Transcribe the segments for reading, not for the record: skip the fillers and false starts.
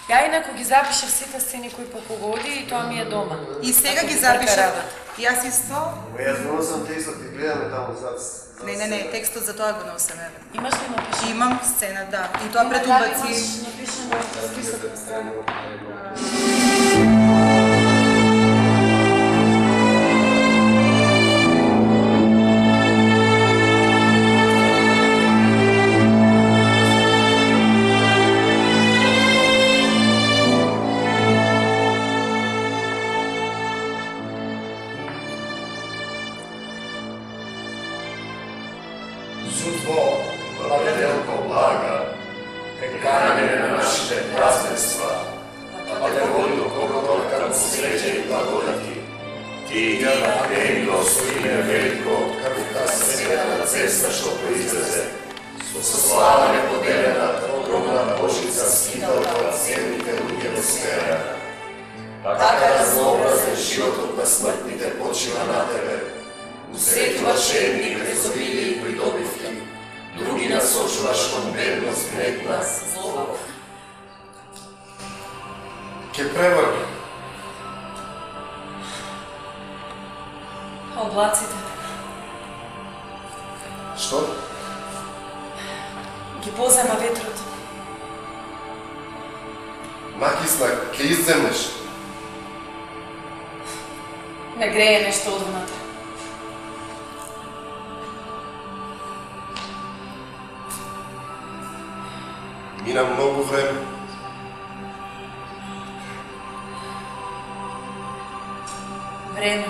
Ја инаку ги запишав сите сцени кои покогоди и тоа ми е дома. И сега ги запишав. Јас исто. Јас го носам текстот и гледаме таму зад. Не, текстот за тоа го носам, еве. Имаш ли напишано? Имам сцена, да. И тоа пред убаци. Имаш напишано список на страна? Судбо, благоделко блага, каране на нашите празненства, па те води до когото кај среќа и благодати. Ти ја милост и име велико, како каса светата цеста што произлезе, со слава неподелена, огромна Божица скитала од земните луѓе во смеја. Така разнообразен животот на смртните почива на тебе. Усетуваш едни крезовиди и придобивки, други насочуваш кон бедност, гнетна, злоба. Ке преврне. Облаците. Што? Ги позема ветрот. Накисна, ке изземнеш. Ме грее нешто одвнатре. Мина многу време. Време.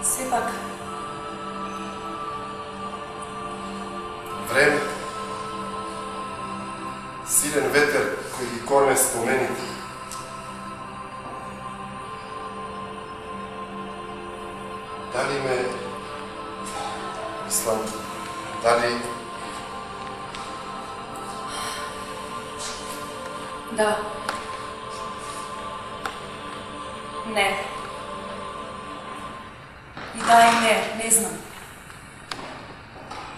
Сепак. Време. Силен ветер кој ги корне спомените. Дали ме... Мислам... Дали... Да. Не. И да и не знам.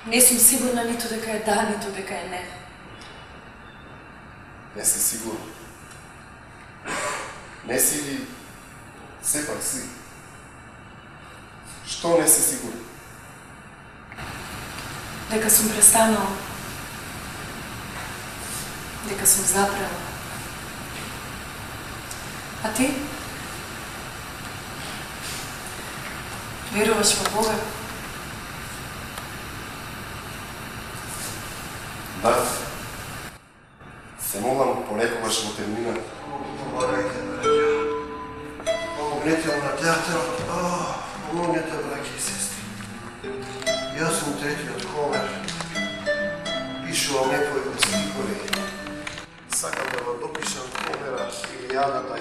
Не сум сигурна ниту дека е да, ниту дека е не. Не си сигурна. Не си ли... Сепак си. Што не си сигурна? Дека сум престанала. Дека сум запрела. А ти? Веруваш во Бога? Да. Се молам понекогаш во темнина. Помагайте, браќа. Помогнете му на театарот. Помогнете, браќа и сестри. Јас сум третиот Хомер. Пишувам некои стихови. Сакам да го допишам Хомера, Илијадата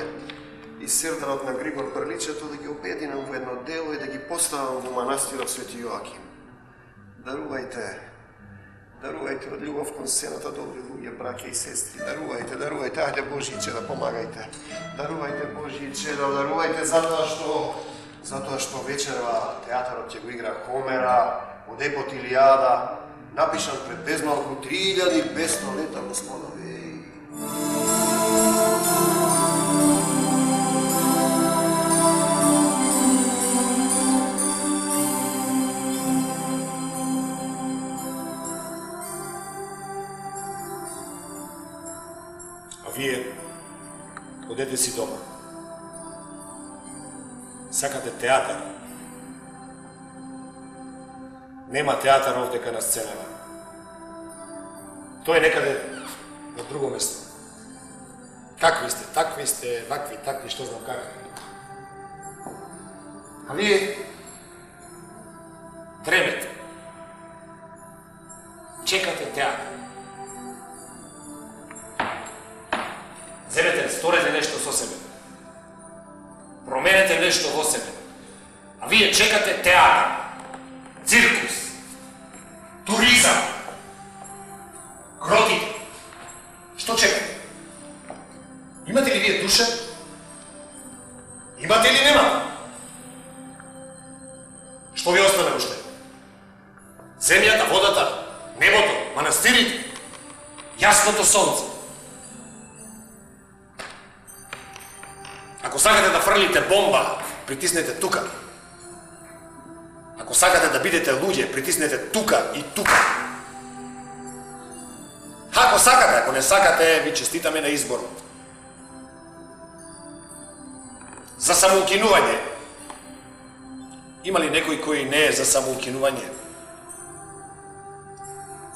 и Сердарот на Григор Прличето, да ги обединам во едно дело и да ги поставам во манастирот Свети Јоаким. Дарувајте од љубов кон сцената, добри луѓе, браќа и сестри. Дарувајте, ајде Божијче да помагајте. Дарувајте Божијче, дарувајте затоа што вечерва театарот ќе го игра Хомера, од епот Илијада, напишан пред безмалку 3500 лета, господове. А вие одете си дома. Сакате театар. Нема театар овдека на сцената. Тој е некаде на друго место. Какви сте, такви сте, вакви, такви, што знам какви. А вие дремете. Чекате театар. Земете, сторете нешто со себе. Променете нешто во себе. А вие чекате театар, циркус, туризам, кротите. Што чекате? Имате ли вие душа? Имате или немате? Што ви остане уште? Земјата, водата, небото, манастирите, јасното сонце. Ако сакате да фрлите бомба, притиснете тука. Ако сакате да бидете луѓе, притиснете тука и тука. Ако сакате, ако не сакате, ви честитаме на изборот. За самоукинување. Има ли некој кој не е за самоукинување?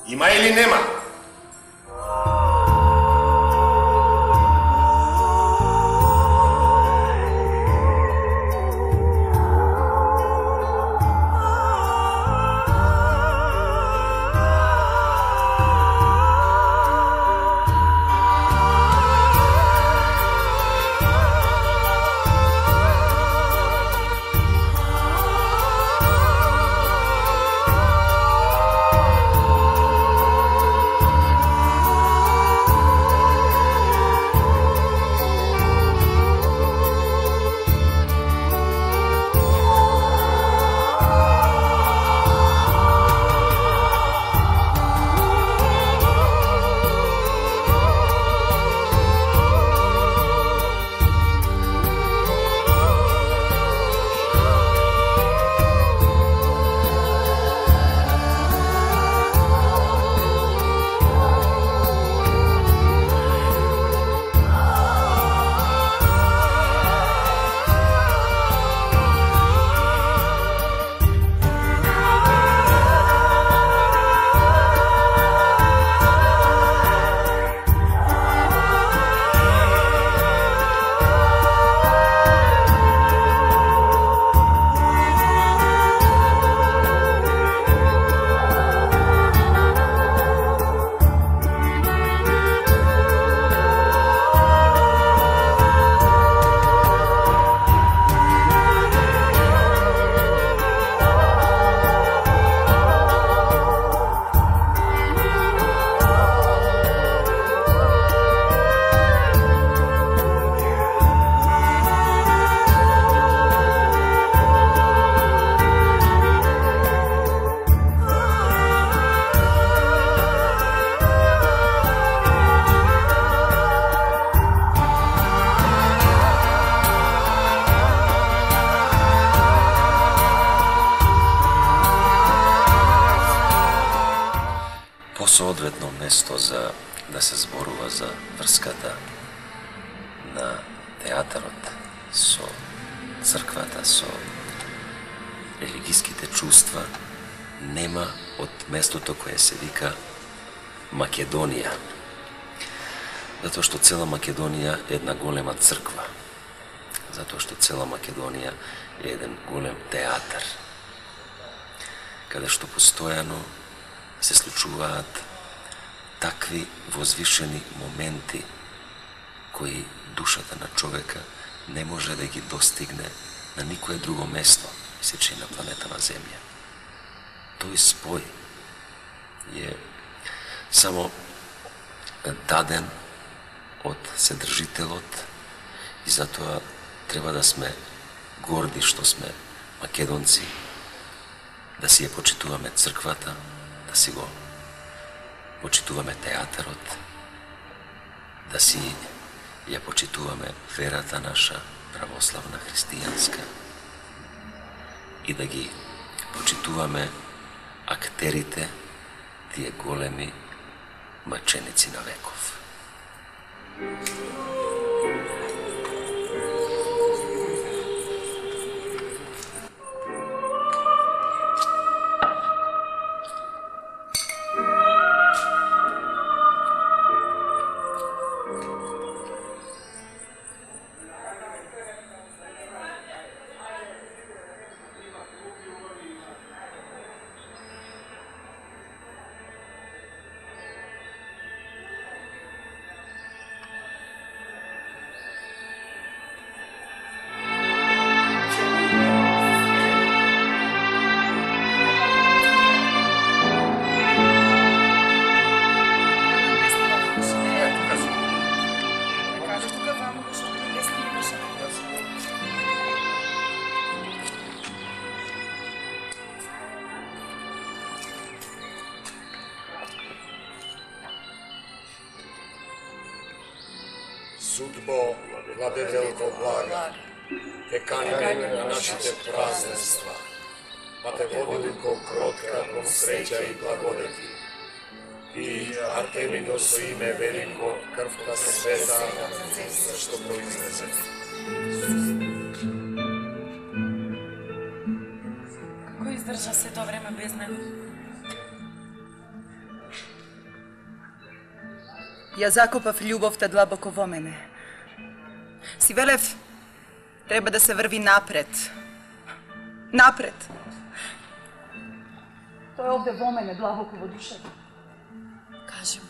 Има или нема? Соодветно место за да се зборува за врската на театарот со црквата, со религиските чувства, нема од местото кое се вика Македонија. Затоа што цела Македонија е една голема црква. Затоа што цела Македонија е еден голем театар, каде што постојано се случуваат такви возвишени моменти кои душата на човека не може да ги достигне на никое друго место, мислечи на планетава Земја. Тој спој е само даден од Вседржителот и затоа треба да сме горди што сме македонци, да си ја почитуваме црквата, да си го почитуваме театарот, да си ја почитуваме верата наша, православна, христијанска, и да ги почитуваме актерите, тие големи маченици на веков. Судбо, владетелко блага, те каниме на нашите празненства, па те водили ко кротка, кон среќа и благодети. И Артемино со име велико, крвта света, зашто произлезе. Како издржа сето време без него? Ја закопав љубовта длабоко во мене. Си велев, треба да се врви напред. Напред. Тоа е овде во мене, длабоко во душата. Кажи му.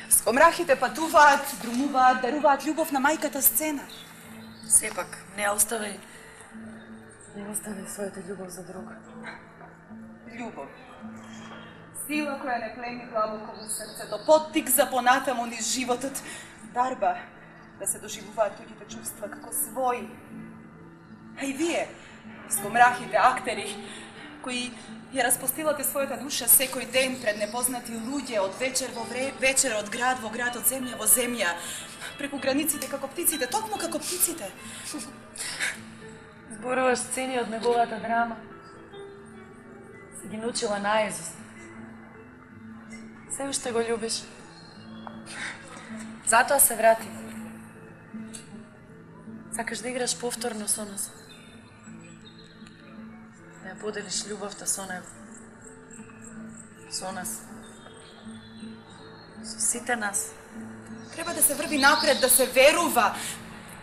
Скомрахите патуваат, друмуваат, даруваат љубов на мајката сцена. Сепак, не остави својата љубов за друг. Љубов. Сила која не плени длабоко во срцето, поттик за понатаму низ животот, дарба да се доживуваат туѓите чувства како своји. А и вие, скомрахите актери, кои ја распостилате својата душа секој ден пред непознати луѓе, од вечер во вечер, од град во град, од земја во земја, преку границите како птиците, токму како птиците. Зборуваш сцени од неговата драма. Се ги научила наизуст. Се уште го љубиш. Затоа се врати. Сакаш да играш повторно со нас. Да ја поделиш љубовта со него. Со нас. Со сите нас. Треба да се врви напред, да се верува.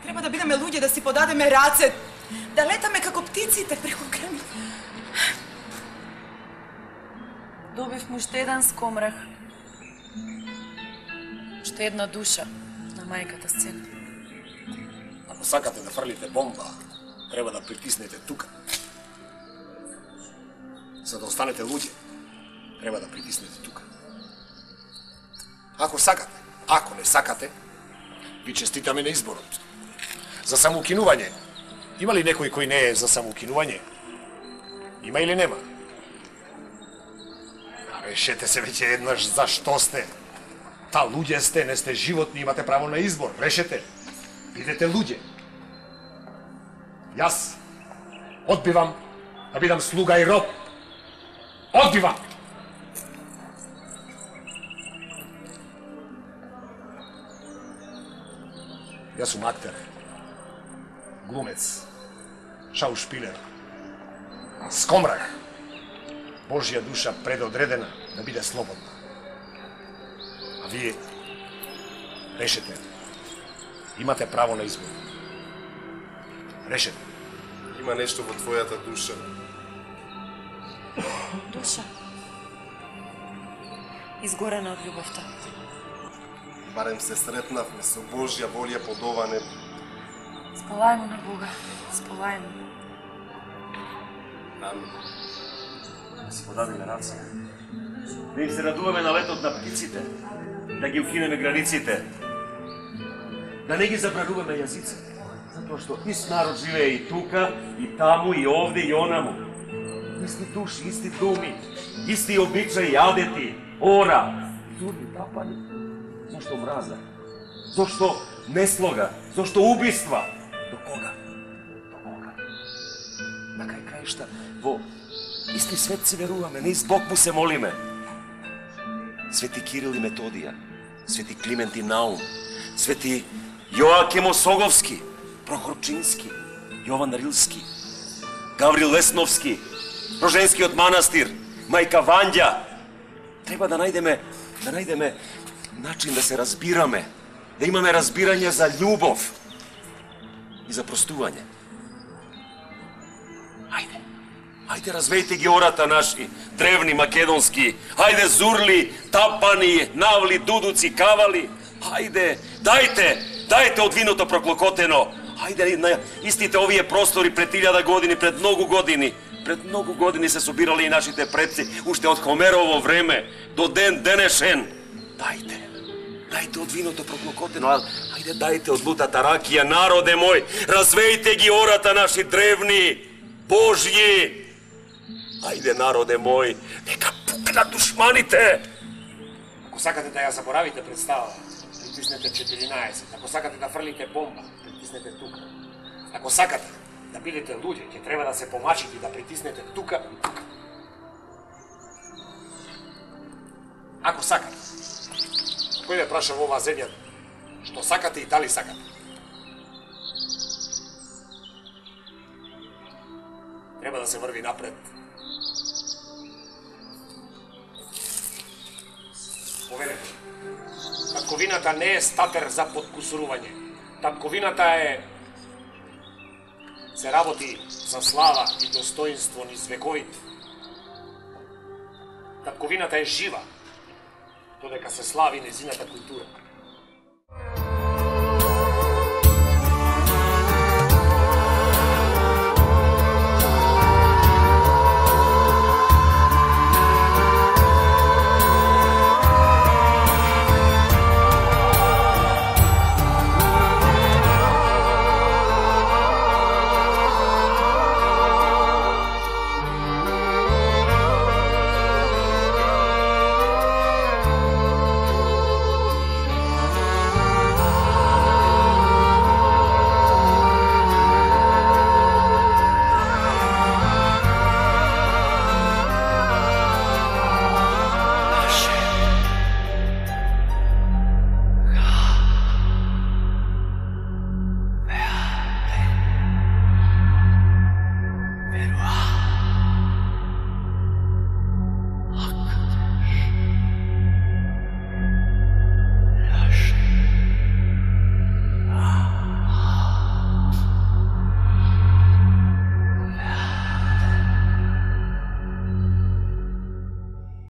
Треба да бидеме луѓе, да си подадеме раце, да летаме како птиците преку граница. Добив му уште еден скомрах. Уште една душа на мајката сцена. Ако сакате да фрлите бомба, треба да притиснете тука. За да останете луѓе, треба да притиснете тука. Ако сакате, ако не сакате, ви честитаме на изборот. За самоукинување. Има ли некој кој не е за самоукинување? Има или нема? Решете се веќе еднаш за што сте. Та луѓе сте, не сте животни, имате право на избор. Решете. Бидете луѓе. Јас одбивам да бидам слуга и роб. Одбивам! Јас сум актер, глумец, шаушпилер, скомрах, Божја душа предодредена да биде слободна. А вие решете. Имате право на избор. Решете. Има нешто во твојата душа. Душа. Изгорена од љубовта. Барем се сретнавме со Божја волја под ова небо. Сполај му на Бога. Сполај му. Амин. Да си подадеме раце. Да им се радуваме на летот на птиците. Да ги укинеме границите. Да не ги забрануваме јазиците. Затоа што ист народ живее и тука, и таму, и овде, и онаму. Исти души, исти думи, исти обичаи, адети, ора, зурни, тапани. Зошто мраза? Зошто неслога? Зошто убиства? До кога? До кога? На кај краишта во исти свет се веруваме, на ист Бог му се молиме. Свети Кирил и Методија, свети Климент и Наум, свети Јоаким Осоговски, Прохорчински, Јован Рилски, Гаврил Лесновски, Роженскиот манастир, мајка Вања. Треба да најдеме начин да се разбираме, да имаме разбирање за љубов и за простување. Ајде, развејте ги ората наши, древни македонски. Ајде, зурли, тапани, навли, дудуци, кавали. Ајде, дајте од виното проклокотено. Ајде, на истите овие простори пред 1000 години, пред многу години се собирали и нашите предци, уште од Хомерово време до ден денешен. Дајте од виното проклокотено, ајде дајте од лутата ракија, народе мој, развејте ги ората наши древни, Божји. Ајде, народе мој, нека пукнат душманите. Ако сакате да ја заборавите представа, притиснете 14. Ако сакате да фрлите бомба, притиснете тука. Ако сакате да бидете луѓе, ќе треба да се помачите и да притиснете тука и тука. Ако сакате, кој ве праша во оваа земја што сакате и дали сакате? Треба да се врви напред. Поверете, татковината не е статер за подкусурување. Татковината се работи за слава и достоинство низ вековите. Татковината е жива, додека се слави незината култура.